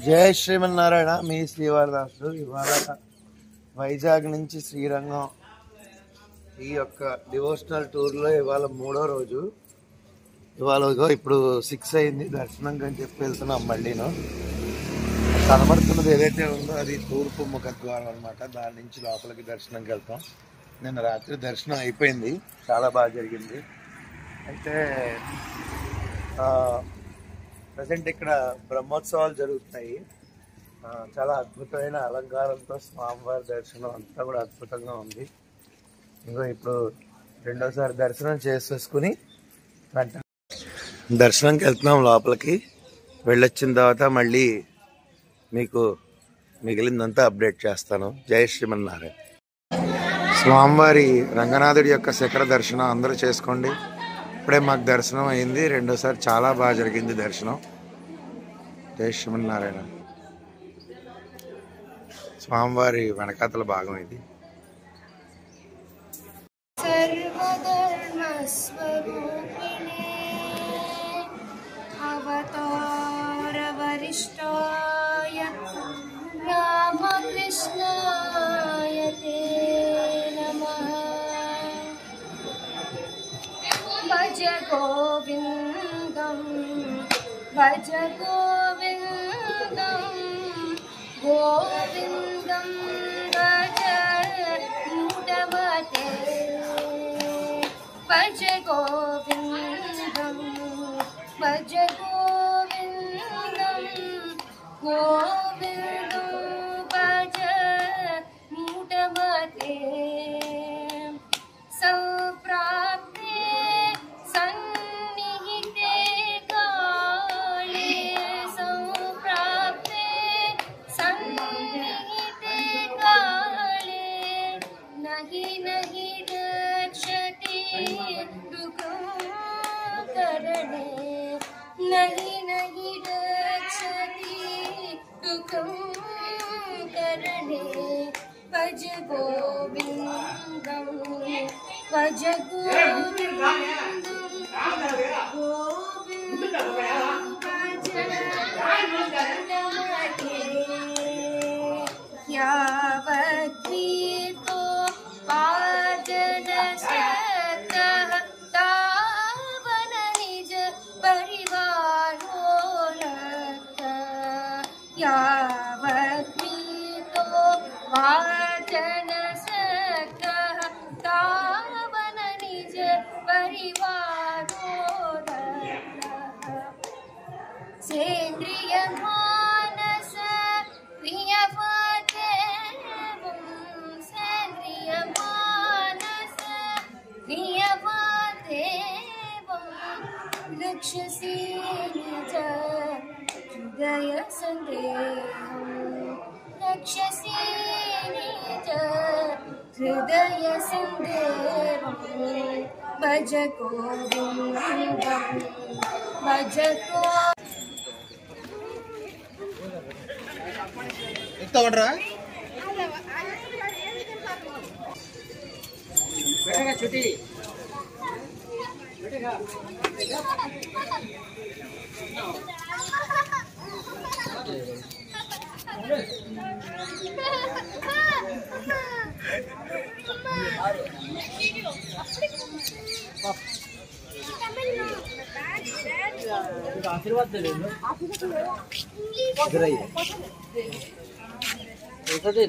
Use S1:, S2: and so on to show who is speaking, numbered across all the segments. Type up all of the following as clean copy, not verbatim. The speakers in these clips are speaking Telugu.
S1: జయ శ్రీమన్నారాయణ. మీ శ్రీవారదాసు. ఇవాళ వైజాగ్ నుంచి శ్రీరంగం ఈ యొక్క డివోషనల్ టూర్లో ఇవాళ 3వ రోజు. ఇవాళ ఇప్పుడు 6 అయింది దర్శనం అని చెప్పి వెళ్తున్నాం. మళ్ళీను కనబడుతున్నది ఏదైతే ఉందో అది తూర్పు ముఖద్వారం అనమాట. దాని నుంచి లోపలికి దర్శనంకి వెళ్తాం. నిన్న రాత్రి దర్శనం అయిపోయింది, చాలా బాగా జరిగింది. అయితే ప్రజెంట్ ఇక్కడ బ్రహ్మోత్సవాలు జరుగుతున్నాయి. చాలా అద్భుతమైన అలంకారంతో స్వామివారి దర్శనం అంతా కూడా అద్భుతంగా ఉంది. ఇంకా ఇప్పుడు 2వసారి దర్శనం చేసేసుకుని దర్శనంకి వెళ్తున్నాం లోపలికి. వెళ్ళొచ్చిన తర్వాత మళ్ళీ మీకు మిగిలిందంతా అప్డేట్ చేస్తాను. జై శ్రీమన్నారాయణ. స్వామివారి రంగనాథుడి యొక్క శిఖర దర్శనం అందరూ చేసుకోండి. ఇప్పుడే మాకు దర్శనం అయింది 2వసారి, చాలా బాగా జరిగింది దర్శనం. జై శ్రీమన్నారాయణ. స్వామివారి వెనకాతల భాగం ఇది.
S2: భజ గోవిందం భజ గోవిందం గోవిందం భజ మూఢమతే భజ గోవిందం భజ గోవిందం గోవిందం భజ మూఢమతే సంప్రాప్తే సన్నిహితే కాళే సంప్రాప్తే సన్నిహితే కాళే నహి నహి రక్షతి దుఃఖం కరణే నహి నహి రక్షతి దుఃఖం కరణే భజ గోవిందం భజ గోవిందం గోవిందం భజ మూఢమతే యావద్గీతో పాదన సతః తావన నిజ పరివారో లక్త యావద్గీతో వాచన సతః తావన నిజ పరివారో లక్త సేంద్రియ మానస ప్రియవదేవం సేంద్రియ మానస ప్రియవదేవం లక్ష్యసి నిజ హృదయ సందేహం లక్ష్యసి నిజ హృదయ సందేహం భజ గోవిందం భజ
S3: छुट्टी आशीर्वाद दे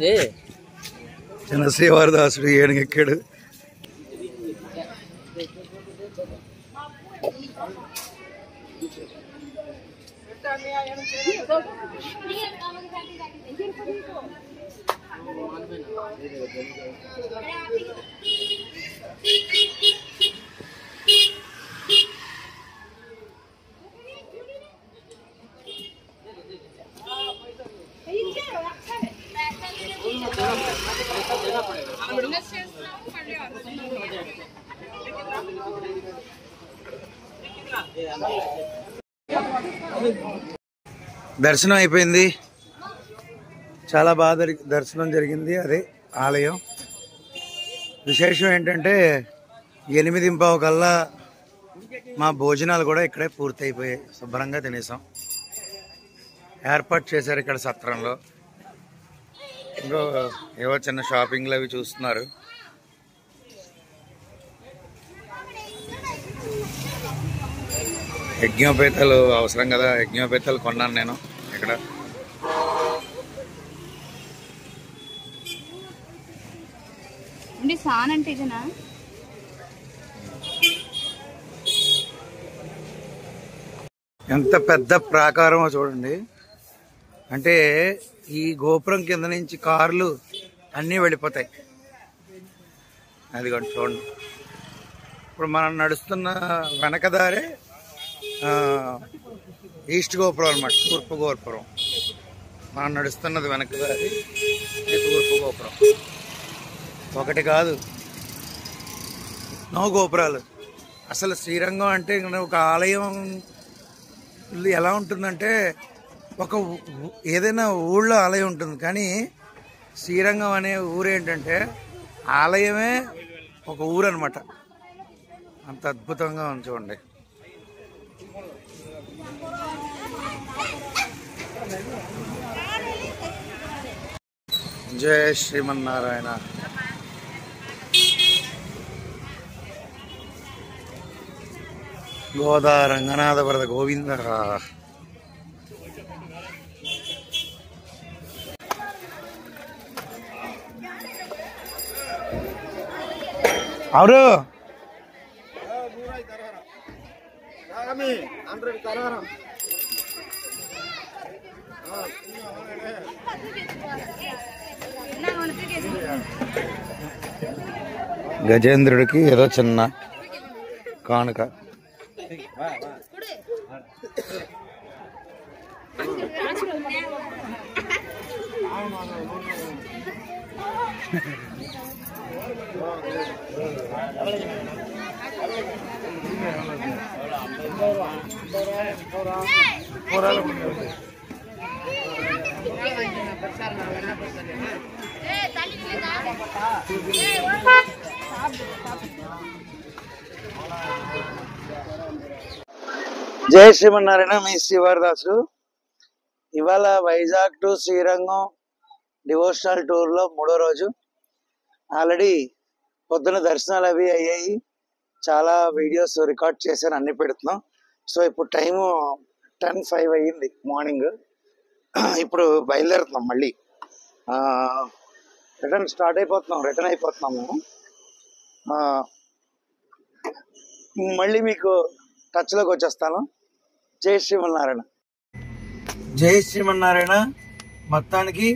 S3: रे
S1: చిన్న శ్రీవారదాసుడు ఏనుగెక్కాడు. దర్శనం అయిపోయింది, చాలా బాగా దర్శనం జరిగింది. అదే ఆలయం. విశేషం ఏంటంటే 8:15 కల్లా మా భోజనాలు కూడా ఇక్కడే పూర్తి అయిపోయాయి. శుభ్రంగా తినేసాం. ఏర్పాటు చేశారు ఇక్కడ సత్రంలో. ఇంకో ఏవో చిన్న షాపింగ్లు అవి చూస్తున్నారు. యజ్ఞోపేతాలు అవసరం కదా, యజ్ఞోపేతాలు కొన్నాను నేను ఇక్కడ. ఎంత పెద్ద ప్రాకారమో చూడండి. అంటే ఈ గోపురం కింద నుంచి కార్లు అన్నీ వెళ్ళిపోతాయి. అది కూడా చూడండి. ఇప్పుడు మనం నడుస్తున్న వెనకదారే ఈస్ట్ గోపురం అన్నమాట, తూర్పు గోపురం. మనం నడుస్తున్నది వెనకదారి, ఇది తూర్పు గోపురం. ఒకటి కాదు, ఎన్నో గోపురాలు. అసలు శ్రీరంగం అంటే ఒక ఆలయం ఎలా ఉంటుందంటే, ఒక ఏదైనా ఊళ్ళో ఆలయం ఉంటుంది, కానీ శ్రీరంగం అనే ఊరు ఏంటంటే ఆలయమే ఒక ఊరు అనమాట. అంత అద్భుతంగా ఉంది చూడండి. జయ శ్రీమన్నారాయణ. గోదా రంగనాథ వరద గోవింద. అవరు గజేంద్రుడికి ఏదో చిన్న కానుక. జయ శ్రీమన్నారాయణ. మీ శ్రీవారదాసు. ఇవాళ వైజాగ్ టు శ్రీరంగం డివోషనల్ టూర్లో 3వ రోజు. ఆల్రెడీ పొద్దున దర్శనాలు అవి అయ్యాయి, చాలా వీడియోస్ రికార్డ్ చేశాను, అన్ని పెడుతున్నాం. సో ఇప్పుడు టైము 10:05 అయ్యింది మార్నింగ్. ఇప్పుడు బయలుదేరుతున్నాం, మళ్ళీ రిటర్న్ అయిపోతున్నాము. మళ్ళీ మీకు టచ్లోకి వచ్చేస్తాను. జై శ్రీమన్నారాయణ. జై శ్రీమన్నారాయణ. మొత్తానికి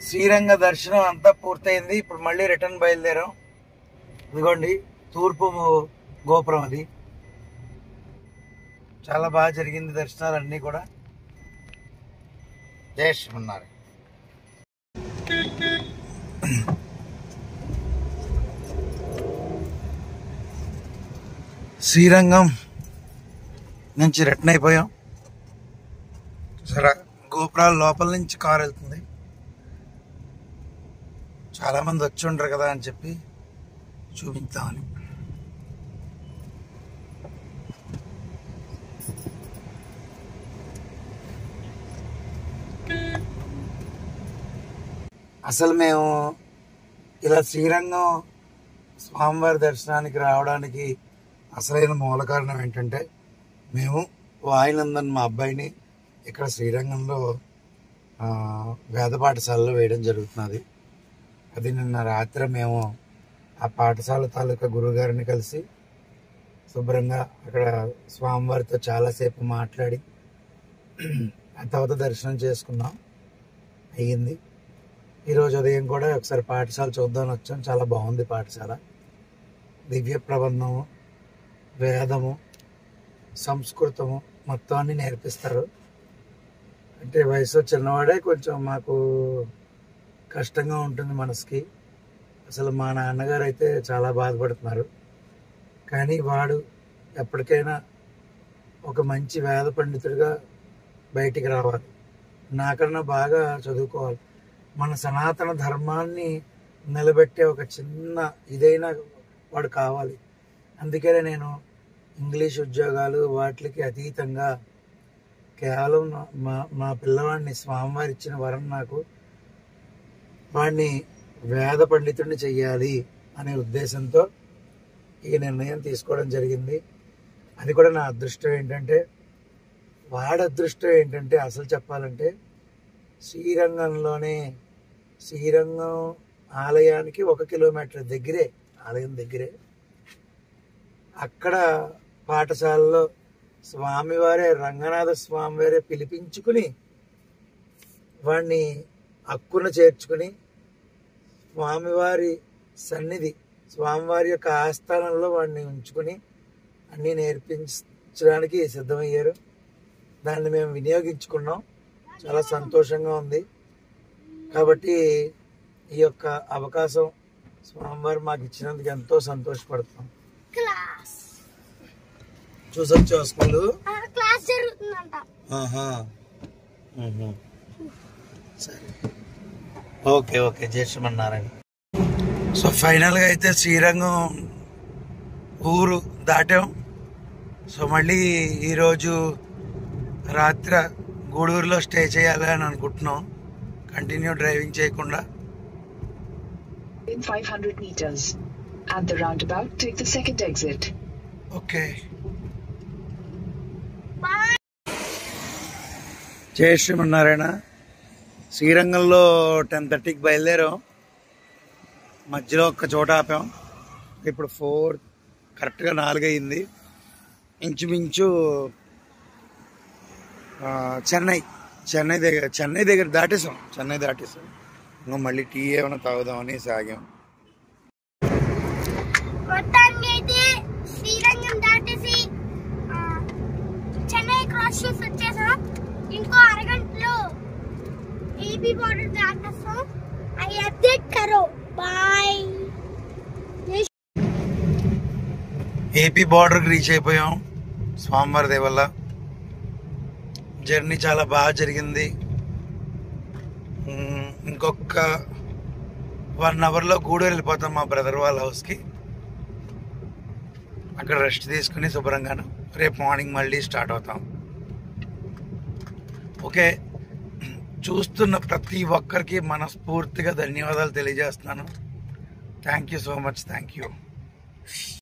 S1: శ్రీరంగ దర్శనం అంతా పూర్తయింది. ఇప్పుడు మళ్ళీ రిటర్న్ బయలుదేరాం. ఇదిగోండి తూర్పు గోపురం, అది చాలా బాగా జరిగింది దర్శనాలు అన్నీ కూడా. జై శ్రీమన్నారాయణ. శ్రీరంగం నుంచి రిటర్న్ అయిపోయాం. సరే, గోపురాల లోపల నుంచి కారు వెళ్తుంది. చాలామంది వచ్చి ఉండరు కదా అని చెప్పి చూపిద్దామని. అసలు మేము ఇలా శ్రీరంగం స్వామివారి దర్శనానికి రావడానికి అసలైన మూల కారణం ఏంటంటే, మేము వాయునందన్ మా అబ్బాయిని ఇక్కడ శ్రీరంగంలో వేద పాఠశాలలో వేయడం జరుగుతున్నది. అది నిన్న రాత్రి మేము ఆ పాఠశాల తాలూకా గురువుగారిని కలిసి శుభ్రంగా అక్కడ స్వామివారితో చాలాసేపు మాట్లాడి ఆ తర్వాత దర్శనం చేసుకున్నాం, అయ్యింది. ఈరోజు ఉదయం కూడా ఒకసారి పాఠశాల చూద్దామని వచ్చాం. చాలా బాగుంది పాఠశాల. దివ్య ప్రబంధము, వేదము, సంస్కృతము మొత్తం అన్ని నేర్పిస్తారు. అంటే వయసు చిన్నవాడే కొంచెం మాకు కష్టంగా ఉంటుంది మనసుకి. అసలు మా నాన్నగారు అయితే చాలా బాధపడుతున్నారు. కానీ వాడు ఎప్పటికైనా ఒక మంచి వేద పండితుడిగా బయటికి రావాలి, నాకన్నా బాగా చదువుకోవాలి, మన సనాతన ధర్మాన్ని నిలబెట్టే ఒక చిన్న ఇదైనా వాడు కావాలి. అందుకనే నేను ఇంగ్లీష్ ఉద్యోగాలు వాటికి అతీతంగా కేవలం మా పిల్లవాడిని స్వామివారి ఇచ్చిన వరం నాకు, వాడిని వేద పండితుడిని చెయ్యాలి అనే ఉద్దేశంతో ఈ నిర్ణయం తీసుకోవడం జరిగింది. అది కూడా నా అదృష్టం ఏంటంటే, వాడి అదృష్టం ఏంటంటే అసలు చెప్పాలంటే శ్రీరంగంలోనే, శ్రీరంగం ఆలయానికి 1 కిలోమీటర్ దగ్గరే, ఆలయం దగ్గరే, అక్కడ పాఠశాలలో స్వామివారే, రంగనాథ స్వామివారే పిలిపించుకుని వాడిని హక్కున చేర్చుకుని స్వామివారి సన్నిధి, స్వామివారి యొక్క ఆస్థానంలో వాడిని ఉంచుకుని అన్నీ నేర్పించడానికి సిద్ధమయ్యారు. దాన్ని మేము వినియోగించుకున్నాం. చాలా సంతోషంగా ఉంది. కాబట్టి ఈ యొక్క అవకాశం స్వామివారు మాకు ఇచ్చినందుకు ఎంతో సంతోషపడుతున్నాం. చూసొచ్చా స్కూలు?
S2: క్లాస్ జరుగుతుందంట.
S1: సరే, ఓకే ఓకే, జై శ్రీమన్నారాయణ. సో ఫైనల్గా అయితే శ్రీరంగం ఊరు దాటాం. సో మళ్ళీ ఈరోజు రాత్రి గూడూరులో స్టే చేయాలి అని అనుకుంటున్నాం, కంటిన్యూ డ్రైవింగ్ చేయకుండా.
S3: In 500 meters, at the roundabout, take the second exit.
S1: Okay, జై శ్రీమన్నారాయణ. శ్రీరంగంలో 10:30కి బయలుదేరాం. మధ్యలో ఒక్క చోట ఆపాం. ఇప్పుడు 4 కరెక్ట్గా 4 అయింది. ఇంచుమించు చెన్నై దగ్గర దాటేసాం. ఇంకా మళ్ళీ టీ ఏమైనా తాగుదామని సాగాం.
S2: మొత్తానికి అయితే శ్రీరంగం దాటేసి చెన్నై క్రాస్ చేసి వచ్చేసాం. ఇంకో అరగంటలో ఏపీ బార్డర్ దాటేస్తాం. అవి అప్డేట్ కరో. బాయ్.
S1: ఏపీ బార్డర్కి రీచ్ అయిపోయాం స్వామివారి దయ వల్ల. జర్నీ చాలా బాగా జరిగింది. ఇంకొక 1 అవర్లో గూడూరు వెళ్ళిపోతాం మా బ్రదర్ వాళ్ళ హౌస్కి. అక్కడ రెస్ట్ తీసుకుని శుభ్రంగాను రేపు మార్నింగ్ మళ్ళీ స్టార్ట్ అవుతాం. ఓకే, చూస్తున్న ప్రతి ఒక్కరికి మనస్ఫూర్తిగా ధన్యవాదాలు తెలియజేస్తున్నాను. Thank you so much. Thank you.